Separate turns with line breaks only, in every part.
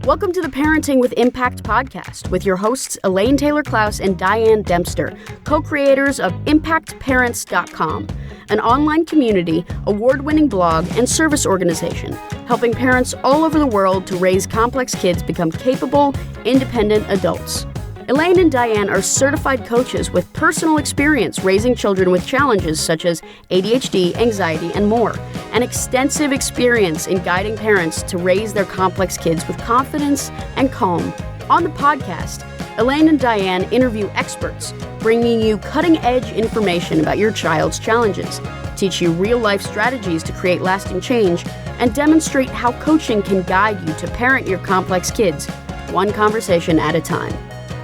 Welcome to the Parenting with Impact podcast with your hosts Elaine Taylor-Klaus and Diane Dempster, co-creators of ImpactParents.com, an online community, award-winning blog, and service organization helping parents all over the world to raise complex kids become capable, independent adults. Elaine and Diane are certified coaches with personal experience raising children with challenges such as ADHD, anxiety, and more, and extensive experience in guiding parents to raise their complex kids with confidence and calm. On the podcast, Elaine and Diane interview experts, bringing you cutting-edge information about your child's challenges, teach you real-life strategies to create lasting change, and demonstrate how coaching can guide you to parent your complex kids, one conversation at a time.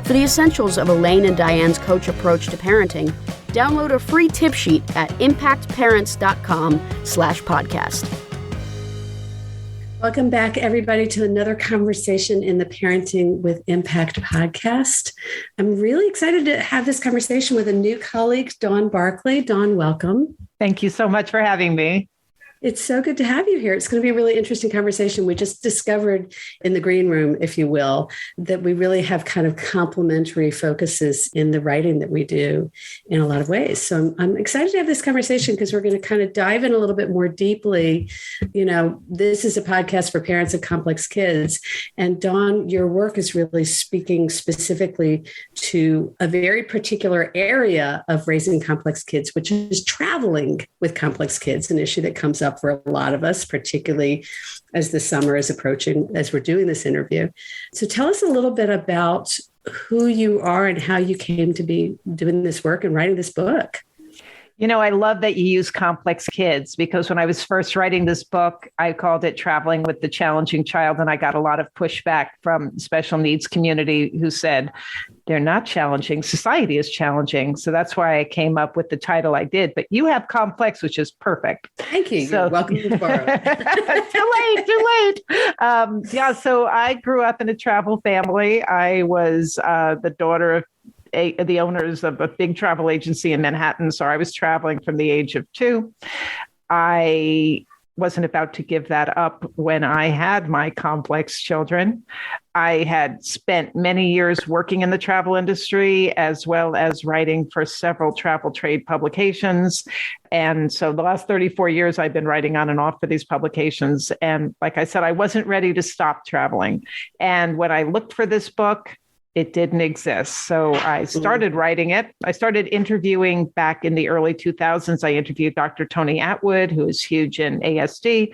For the essentials of Elaine and Diane's coach approach to parenting, download a free tip sheet at impactparents.com/podcast.
Welcome back, everybody, to another conversation in the Parenting with Impact podcast. I'm really excited to have this conversation with a new colleague, Dawn Barclay. Dawn, welcome.
Thank you so much for having me.
It's so good to have you here. It's going to be a really interesting conversation. We just discovered in the green room, if you will, that we really have kind of complementary focuses in the writing that we do in a lot of ways. So I'm excited to have this conversation because we're going to kind of dive in a little bit more deeply. You know, this is a podcast for parents of complex kids. And Dawn, your work is really speaking specifically to a very particular area of raising complex kids, which is traveling with complex kids, an issue that comes up for a lot of us, particularly as the summer is approaching, as we're doing this interview. So tell us a little bit about who you are and how you came to be doing this work and writing this book.
You know, I love that you use complex kids because when I was first writing this book, I called it Traveling with the Challenging Child. And I got a lot of pushback from the special needs community who said, they're not challenging. Society is challenging. So that's why I came up with the title I did. But you have complex, which is perfect.
Thank you. You're welcome to borrow.
Too late. So I grew up in a travel family. I was the daughter of the owners of a big travel agency in Manhattan. So I was traveling from the age of 2. I wasn't about to give that up when I had my complex children. I had spent many years working in the travel industry, as well as writing for several travel trade publications. And so the last 34 years, I've been writing on and off for these publications. And like I said, I wasn't ready to stop traveling. And when I looked for this book, it didn't exist. So I started writing it. I started interviewing back in the early 2000s. I interviewed Dr. Tony Atwood, who is huge in ASD.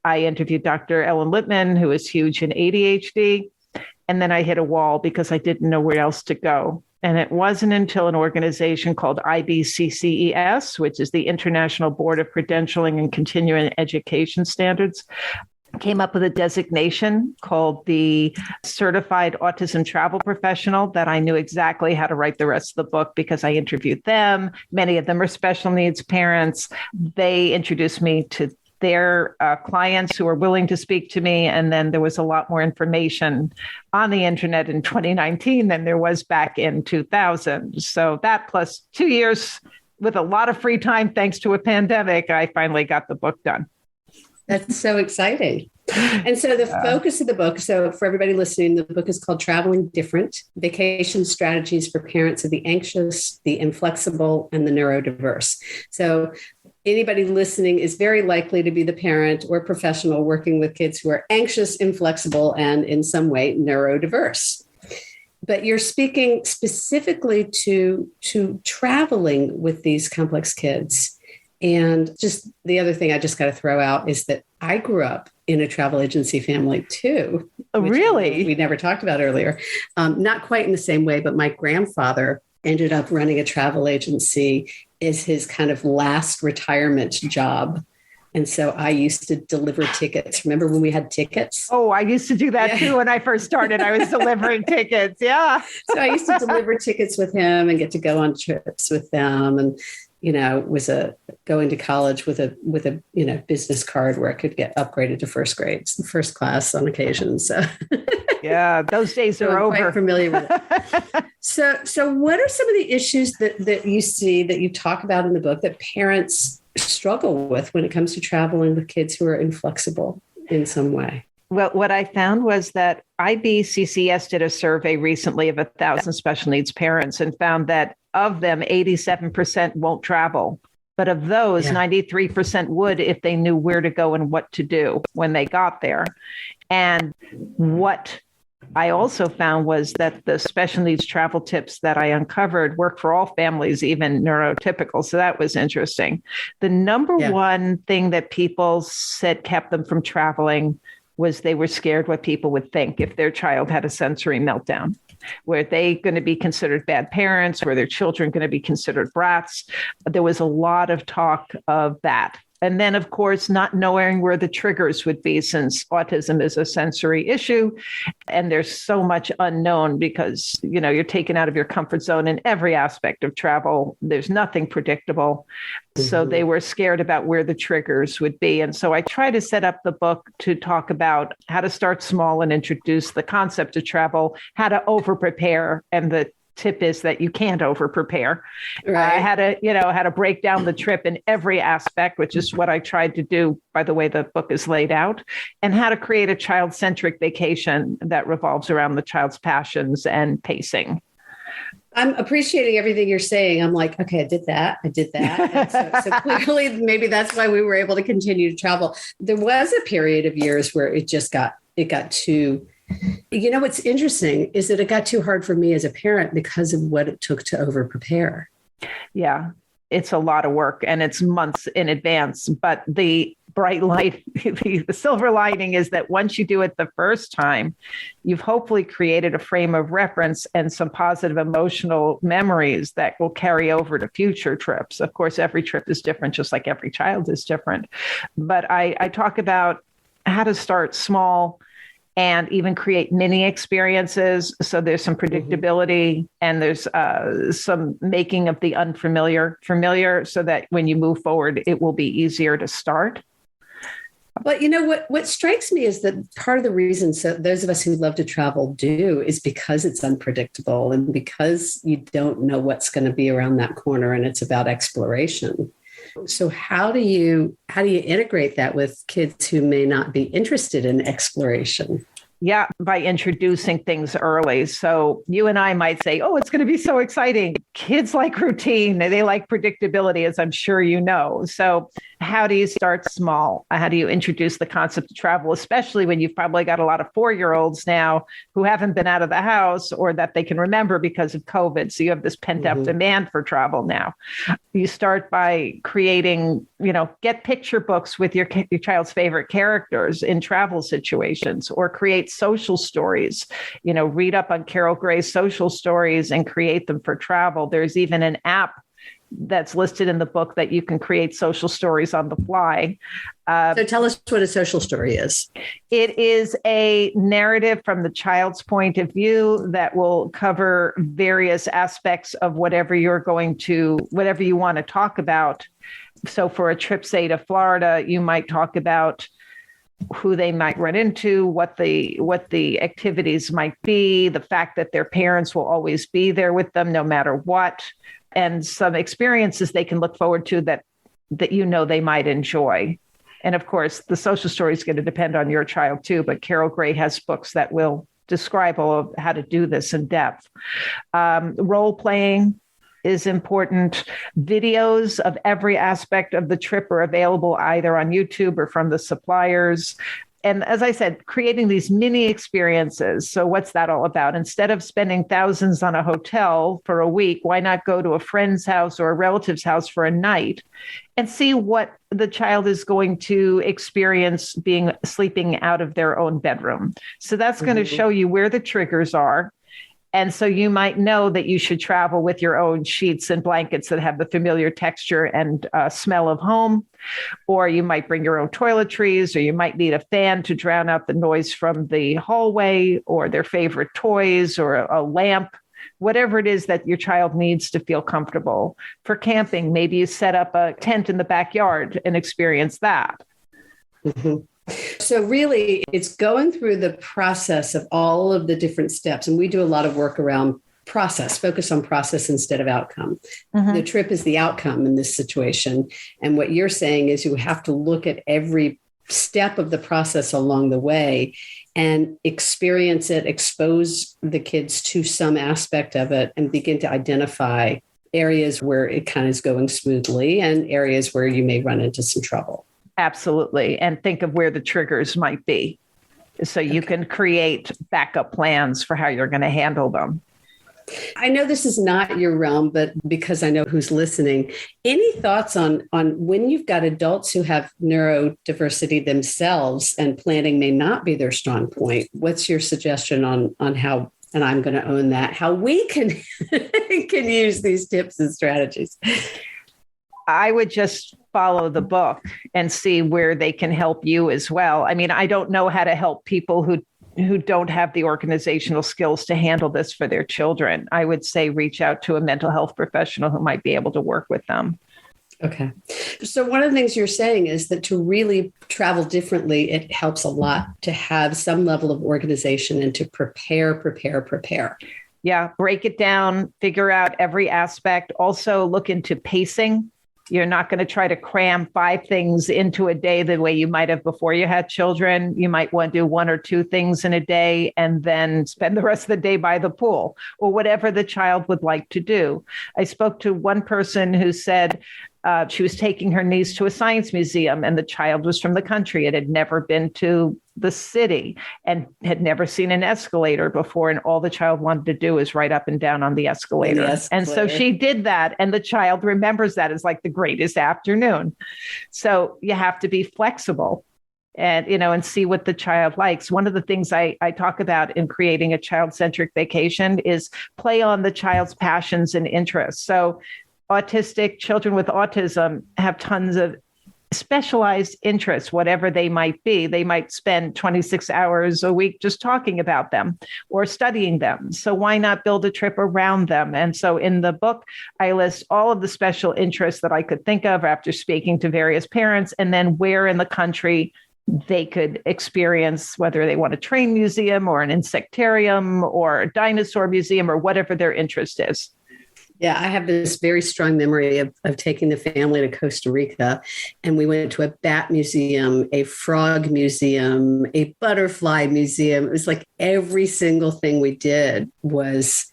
I interviewed Dr. Ellen Littman, who is huge in ADHD. And then I hit a wall because I didn't know where else to go. And it wasn't until an organization called IBCCES, which is the International Board of Credentialing and Continuing Education Standards, came up with a designation called the Certified Autism Travel Professional that I knew exactly how to write the rest of the book because I interviewed them. Many of them are special needs parents. They introduced me to their clients who were willing to speak to me. And then there was a lot more information on the internet in 2019 than there was back in 2000. So that plus 2 years with a lot of free time, thanks to a pandemic, I finally got the book done.
That's so exciting. And so the focus of the book, so for everybody listening, the book is called Traveling Different: Vacation Strategies for Parents of the Anxious, the Inflexible, and the Neurodiverse. So anybody listening is very likely to be the parent or professional working with kids who are anxious, inflexible, and in some way neurodiverse. But you're speaking specifically to traveling with these complex kids. And just the other thing I just got to throw out is that I grew up in a travel agency family too.
Oh, really?
We never talked about earlier. Not quite in the same way, but my grandfather ended up running a travel agency as his kind of last retirement job. And so I used to deliver tickets. Remember when we had tickets?
Oh, I used to do that too. When I first started, I was delivering tickets. Yeah.
So I used to deliver tickets with him and get to go on trips with them. And was going to college with a business card where I could get upgraded to first class on occasion. So
yeah, those days are over.
Quite familiar with it. So what are some of the issues that you see that you talk about in the book that parents struggle with when it comes to traveling with kids who are inflexible in some way?
Well, what I found was that IBCCS did a survey recently of 1,000 special needs parents and found that of them, 87% won't travel. But of those, 93% would if they knew where to go and what to do when they got there. And what I also found was that the special needs travel tips that I uncovered work for all families, even neurotypical. So that was interesting. The number one thing that people said kept them from traveling was they were scared what people would think if their child had a sensory meltdown. Were they going to be considered bad parents? Were their children going to be considered brats? There was a lot of talk of that. And then, of course, not knowing where the triggers would be, since autism is a sensory issue. And there's so much unknown because, you're taken out of your comfort zone in every aspect of travel. There's nothing predictable. So they were scared about where the triggers would be. And so I try to set up the book to talk about how to start small and introduce the concept of travel, how to over-prepare, and the tip is that you can't over prepare.
Right.
How to break down the trip in every aspect, which is what I tried to do by the way the book is laid out, and how to create a child-centric vacation that revolves around the child's passions and pacing.
I'm appreciating everything you're saying. I'm like, okay, I did that. And so clearly maybe that's why we were able to continue to travel. There was a period of years where it got too, what's interesting is that it got too hard for me as a parent because of what it took to over prepare.
Yeah, it's a lot of work and it's months in advance. But the bright light, the silver lining is that once you do it the first time, you've hopefully created a frame of reference and some positive emotional memories that will carry over to future trips. Of course, every trip is different, just like every child is different. But I talk about how to start small and even create mini experiences. So there's some predictability and there's some making of the unfamiliar familiar so that when you move forward, it will be easier to start.
But what strikes me is that part of the reason those of us who love to travel do is because it's unpredictable and because you don't know what's going to be around that corner, and it's about exploration. So how do you integrate that with kids who may not be interested in exploration?
Yeah, by introducing things early. So you and I might say, oh, it's going to be so exciting. Kids like routine. They like predictability, as I'm sure you know. So how do you start small? How do you introduce the concept of travel, especially when you've probably got a lot of 4-year-olds now who haven't been out of the house or that they can remember because of COVID. So you have this pent up demand for travel now. You start by creating, get picture books with your child's favorite characters in travel situations, or create social stories, read up on Carol Gray's social stories and create them for travel. There's even an app that's listed in the book that you can create social stories on the fly.
So tell us what a social story is.
It is a narrative from the child's point of view that will cover various aspects of whatever you want to talk about. So for a trip, say to Florida, you might talk about who they might run into, what the activities might be, the fact that their parents will always be there with them no matter what, and some experiences they can look forward to that they might enjoy. And of course, the social story is going to depend on your child too, but Carol Gray has books that will describe all of how to do this in depth. Role playing is important. Videos of every aspect of the trip are available either on YouTube or from the suppliers. And as I said, creating these mini experiences. So what's that all about? Instead of spending thousands on a hotel for a week, why not go to a friend's house or a relative's house for a night and see what the child is going to experience sleeping out of their own bedroom? So that's going to show you where the triggers are. And so you might know that you should travel with your own sheets and blankets that have the familiar texture and smell of home, or you might bring your own toiletries, or you might need a fan to drown out the noise from the hallway, or their favorite toys, or a lamp, whatever it is that your child needs to feel comfortable. For camping, maybe you set up a tent in the backyard and experience that.
So really, it's going through the process of all of the different steps. And we do a lot of work around process, focus on process instead of outcome. The trip is the outcome in this situation. And what you're saying is you have to look at every step of the process along the way and experience it, expose the kids to some aspect of it, and begin to identify areas where it kind of is going smoothly and areas where you may run into some trouble.
Absolutely. And think of where the triggers might be, so you can create backup plans for how you're going to handle them.
I know this is not your realm, but because I know who's listening, any thoughts on when you've got adults who have neurodiversity themselves and planning may not be their strong point? What's your suggestion on how, and I'm going to own that, how we can use these tips and strategies?
I would just follow the book and see where they can help you as well. I mean, I don't know how to help people who don't have the organizational skills to handle this for their children. I would say reach out to a mental health professional who might be able to work with them.
Okay. So one of the things you're saying is that to really travel differently, it helps a lot to have some level of organization and to prepare.
Yeah. Break it down, figure out every aspect. Also look into pacing. You're not going to try to cram 5 things into a day the way you might have before you had children. You might want to do 1 or 2 things in a day and then spend the rest of the day by the pool or whatever the child would like to do. I spoke to one person who said she was taking her niece to a science museum, and the child was from the country. It had never been to the city and had never seen an escalator before. And all the child wanted to do is ride up and down on the escalator. And so she did that. And the child remembers that as like the greatest afternoon. So you have to be flexible and, and see what the child likes. One of the things I talk about in creating a child-centric vacation is play on the child's passions and interests. So autistic children with autism have tons of specialized interests, whatever they might be. They might spend 26 hours a week just talking about them or studying them. So why not build a trip around them? And so in the book, I list all of the special interests that I could think of after speaking to various parents, and then where in the country they could experience, whether they want a train museum or an insectarium or a dinosaur museum or whatever their interest is.
Yeah, I have this very strong memory of taking the family to Costa Rica, and we went to a bat museum, a frog museum, a butterfly museum. It was like every single thing we did was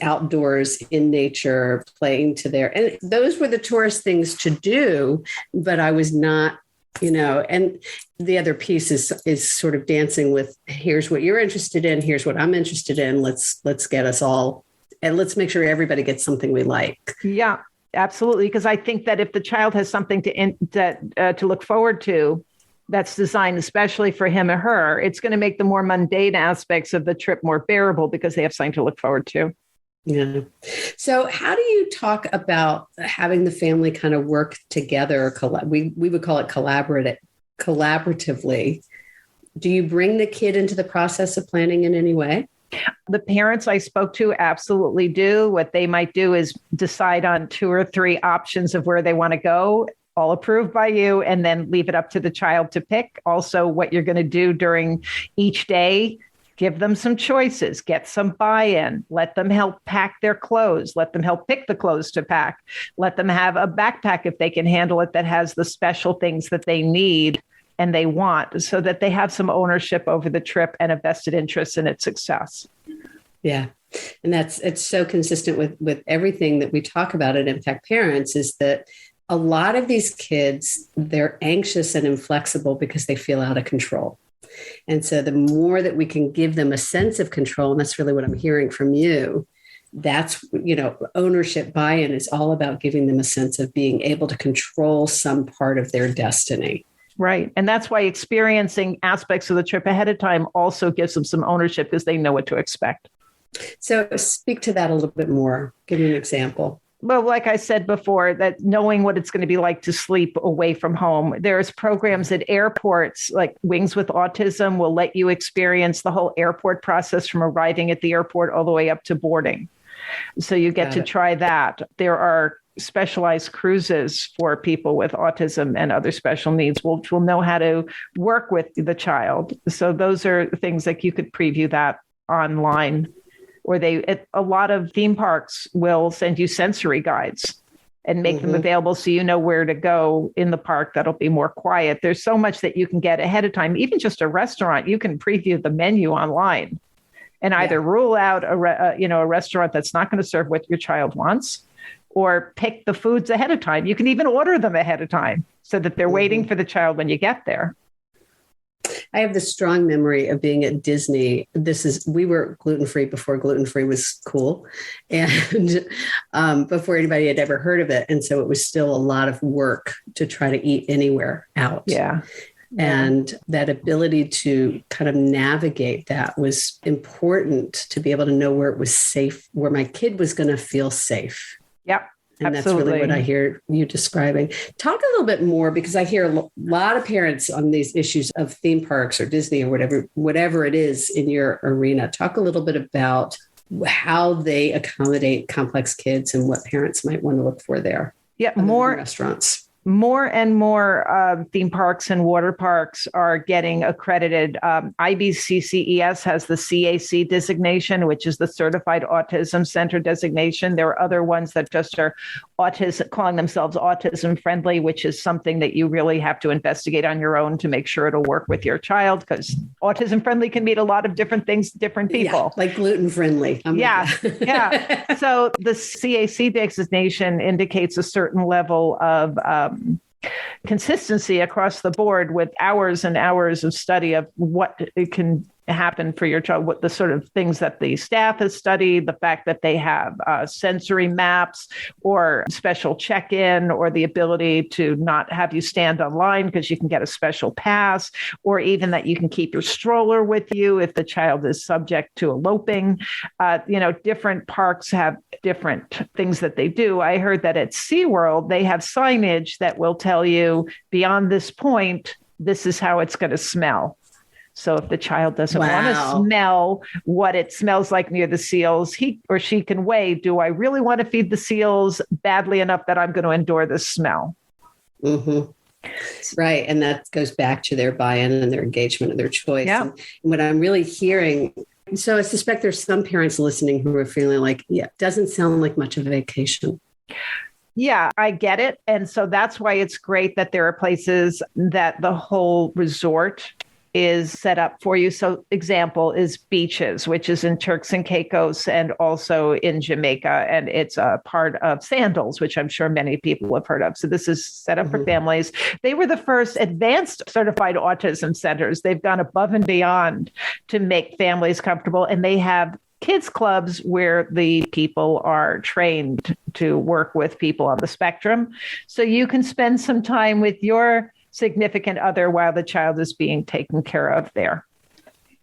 outdoors in nature, playing to there. And those were the tourist things to do, but I was not, and the other piece is sort of dancing with, here's what you're interested in, here's what I'm interested in. Let's get us all. And let's make sure everybody gets something we like.
Yeah, absolutely. Because I think that if the child has something to look forward to that's designed especially for him or her, it's going to make the more mundane aspects of the trip more bearable because they have something to look forward to.
Yeah. So how do you talk about having the family kind of work together? We would call it collaboratively. Do you bring the kid into the process of planning in any way?
The parents I spoke to absolutely do. What they might do is decide on 2 or 3 options of where they want to go, all approved by you, and then leave it up to the child to pick. Also, what you're going to do during each day, give them some choices, get some buy-in, let them help pack their clothes, let them help pick the clothes to pack, let them have a backpack if they can handle it that has the special things that they need and they want, so that they have some ownership over the trip and a vested interest in its success.
Yeah. And it's so consistent with everything that we talk about at Impact Parents, is that a lot of these kids, they're anxious and inflexible because they feel out of control. And so the more that we can give them a sense of control, and that's really what I'm hearing from you, that's, ownership buy-in is all about giving them a sense of being able to control some part of their destiny.
Right. And that's why experiencing aspects of the trip ahead of time also gives them some ownership because they know what to expect.
So speak to that a little bit more. Give me an example.
Well, like I said before, that knowing what it's going to be like to sleep away from home. There's programs at airports like Wings with Autism will let you experience the whole airport process from arriving at the airport all the way up to boarding. So you get to try that. There are specialized cruises for people with autism and other special needs, which will know how to work with the child. So those are things like you could preview that online, or a lot of theme parks will send you sensory guides and make them available so you know where to go in the park that'll be more quiet. There's so much that you can get ahead of time. Even just a restaurant, you can preview the menu online and either rule out a restaurant that's not going to serve what your child wants, or pick the foods ahead of time. You can even order them ahead of time so that they're waiting for the child when you get there.
I have this strong memory of being at Disney. We were gluten-free before gluten-free was cool, and before anybody had ever heard of it. And so it was still a lot of work to try to eat anywhere out.
Yeah.
And that ability to kind of navigate that was important, to be able to know where it was safe, where my kid was going to feel safe.
Yep.
And
Absolutely.
That's really what I hear you describing. Talk a little bit more, because I hear a lot of parents on these issues of theme parks or Disney or whatever it is in your arena. Talk a little bit about how they accommodate complex kids and what parents might want to look for there.
Yeah,
more restaurants.
More and more theme parks and water parks are getting accredited. IBCCES has the CAC designation, which is the Certified Autism Center designation. There are other ones that just are calling themselves autism friendly, which is something that you really have to investigate on your own to make sure it'll work with your child, because autism friendly can mean a lot of different things to different people.
Yeah, like gluten friendly.
Yeah. So the CAC designation indicates a certain level of consistency across the board, with hours and hours of study of what it can happen for your child, what the sort of things that the staff has studied, the fact that they have sensory maps or special check-in, or the ability to not have you stand online because you can get a special pass, or even that you can keep your stroller with you if the child is subject to eloping. Different parks have different things that they do. I heard that at SeaWorld, they have signage that will tell you, beyond this point, this is how it's going to smell. So if the child doesn't want to smell what it smells like near the seals, he or she can weigh, do I really want to feed the seals badly enough that I'm going to endure this smell?
Mm-hmm. Right. And that goes back to their buy-in and their engagement and their choice.
Yeah.
And what I'm really hearing, so I suspect there's some parents listening who are feeling like, it doesn't sound like much of a vacation.
Yeah, I get it. And so that's why it's great that there are places that the whole resort is set up for you. So example is Beaches, which is in Turks and Caicos and also in Jamaica. And it's a part of Sandals, which I'm sure many people have heard of. So this is set up for families. They were the first advanced certified autism centers. They've gone above and beyond to make families comfortable. And they have kids clubs where the people are trained to work with people on the spectrum. So you can spend some time with your significant other while the child is being taken care of there.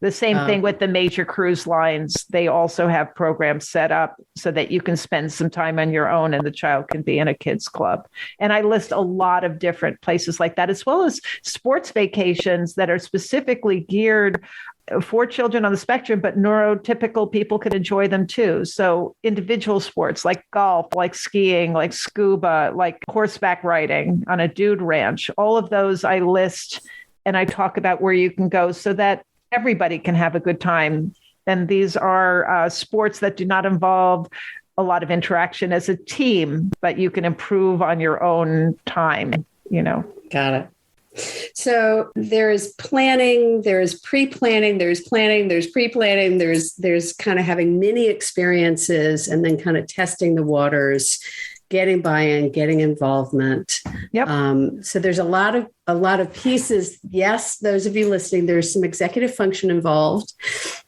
The same thing with the major cruise lines. They also have programs set up so that you can spend some time on your own and the child can be in a kids club. And I list a lot of different places like that, as well as sports vacations that are specifically geared for children on the spectrum, but neurotypical people can enjoy them too. So individual sports like golf, like skiing, like scuba, like horseback riding on a dude ranch, all of those I list and I talk about where you can go so that everybody can have a good time. And these are sports that do not involve a lot of interaction as a team, but you can improve on your own time,
Got it. So there is planning, there is pre-planning, there's planning, there's pre-planning, there's kind of having mini experiences and then kind of testing the waters, getting buy-in, getting involvement.
Yep.
So there's a lot of pieces. Yes, those of you listening, there's some executive function involved.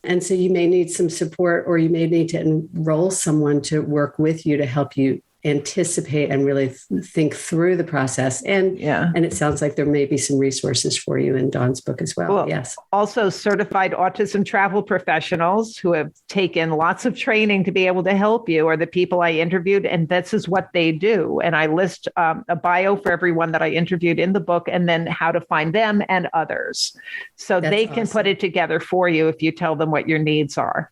And so you may need some support, or you may need to enroll someone to work with you to help you anticipate and really think through the process. And it sounds like there may be some resources for you in Dawn's book as well. Yes.
Also Certified Autism Travel Professionals who have taken lots of training to be able to help you are the people I interviewed. And this is what they do. And I list a bio for everyone that I interviewed in the book, and then how to find them and others. So they can put it together for you if you tell them what your needs are.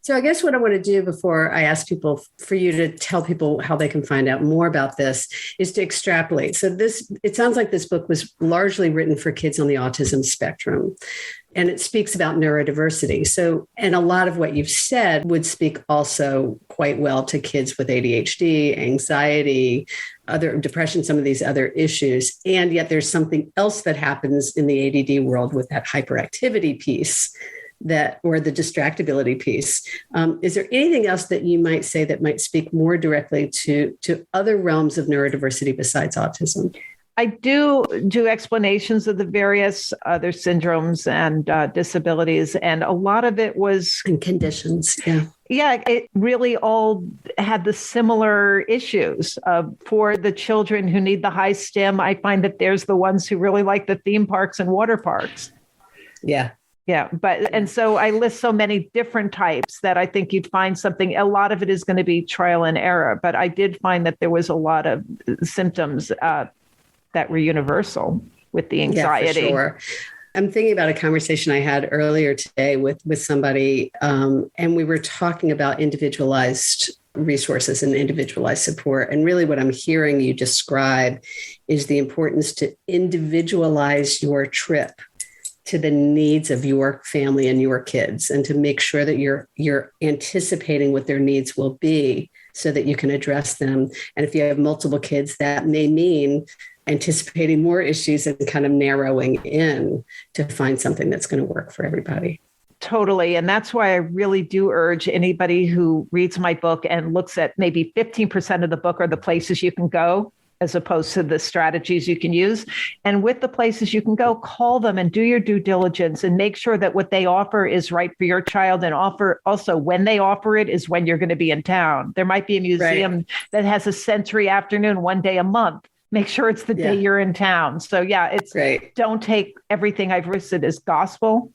So I guess what I want to do before I ask people for you to tell people how they can find out more about this is to extrapolate. So it sounds like this book was largely written for kids on the autism spectrum, and it speaks about neurodiversity. So, and a lot of what you've said would speak also quite well to kids with ADHD, anxiety, other depression, some of these other issues. And yet there's something else that happens in the ADD world with that hyperactivity piece or the distractibility piece. Is there anything else that you might say that might speak more directly to other realms of neurodiversity besides autism?
I do explanations of the various other syndromes and disabilities, and a lot of it was...
And conditions, yeah.
Yeah, it really all had the similar issues. For the children who need the high STEM, I find that there's the ones who really like the theme parks and water parks.
Yeah.
Yeah, and so I list so many different types that I think you'd find something. A lot of it is going to be trial and error, but I did find that there was a lot of symptoms that were universal with the anxiety.
Yeah, for sure. I'm thinking about a conversation I had earlier today with somebody, and we were talking about individualized resources and individualized support. And really what I'm hearing you describe is the importance to individualize your trip to the needs of your family and your kids, and to make sure that you're anticipating what their needs will be so that you can address them. And if you have multiple kids, that may mean anticipating more issues and kind of narrowing in to find something that's going to work for everybody.
Totally. And that's why I really do urge anybody who reads my book and looks at maybe 15% of the book are the places you can go, as opposed to the strategies you can use. And with the places you can go, call them and do your due diligence and make sure that what they offer is right for your child, and offer also when they offer it is when you're going to be in town. There might be a museum that has a sensory afternoon one day a month. Make sure it's the day you're in town. So it's great. Don't take everything I've listed as gospel.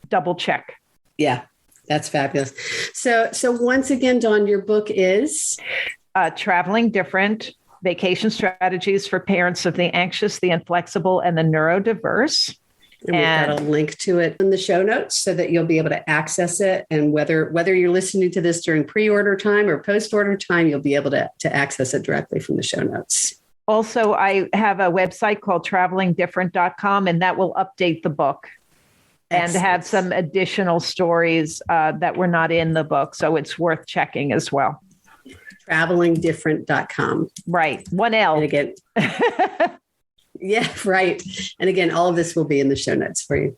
Double check.
Yeah, that's fabulous. So once again, Dawn, your book is?
Traveling Different: Vacation Strategies for Parents of the Anxious, the Inflexible, and the Neurodiverse.
And we've got a link to it in the show notes so that you'll be able to access it. And whether you're listening to this during pre-order time or post-order time, you'll be able to access it directly from the show notes.
Also, I have a website called travelingdifferent.com, and that will update the book. Excellent. And have some additional stories that were not in the book. So it's worth checking as well.
Travelingdifferent.com.
Right. 1L.
And again, yeah, right. And again, all of this will be in the show notes for you.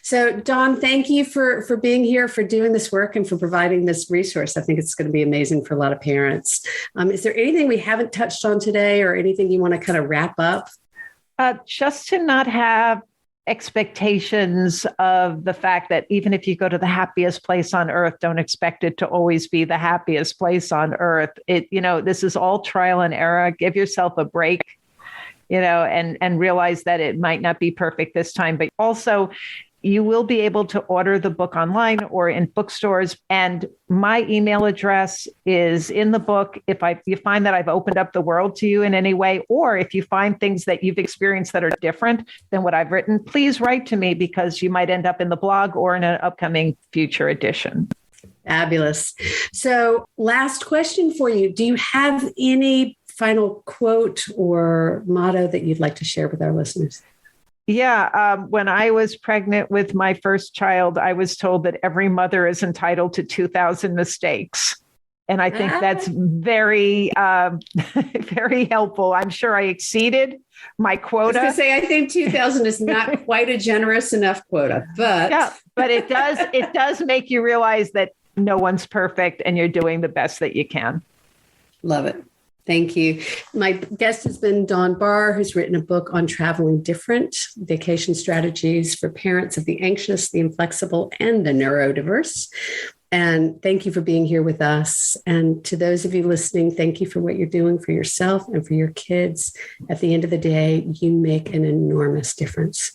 So Dawn, thank you for being here, for doing this work, and for providing this resource. I think it's going to be amazing for a lot of parents. Is there anything we haven't touched on today, or anything you want to kind of wrap up?
Just to not have expectations of the fact that even if you go to the happiest place on earth, don't expect it to always be the happiest place on earth. This is all trial and error. Give yourself a break, and realize that it might not be perfect this time, but also you will be able to order the book online or in bookstores. And my email address is in the book. If you find that I've opened up the world to you in any way, or if you find things that you've experienced that are different than what I've written, please write to me, because you might end up in the blog or in an upcoming future edition.
Fabulous. So last question for you. Do you have any final quote or motto that you'd like to share with our listeners?
Yeah. When I was pregnant with my first child, I was told that every mother is entitled to 2,000 mistakes. And I think that's very, very helpful. I'm sure I exceeded my quota.
I was going to say, I think 2,000 is not quite a generous enough quota, but.
Yeah, but it does make you realize that no one's perfect and you're doing the best that you can.
Love it. Thank you. My guest has been Dawn Barr, who's written a book on traveling different: vacation strategies for parents of the anxious, the inflexible, and the neurodiverse. And thank you for being here with us. And to those of you listening, thank you for what you're doing for yourself and for your kids. At the end of the day, you make an enormous difference.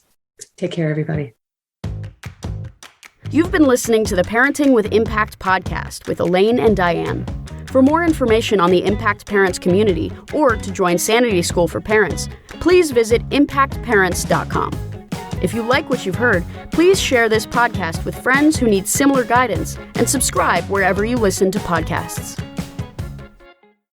Take care, everybody.
You've been listening to the Parenting with Impact podcast with Elaine and Diane. For more information on the Impact Parents community, or to join Sanity School for Parents, please visit impactparents.com. If you like what you've heard, please share this podcast with friends who need similar guidance and subscribe wherever you listen to podcasts.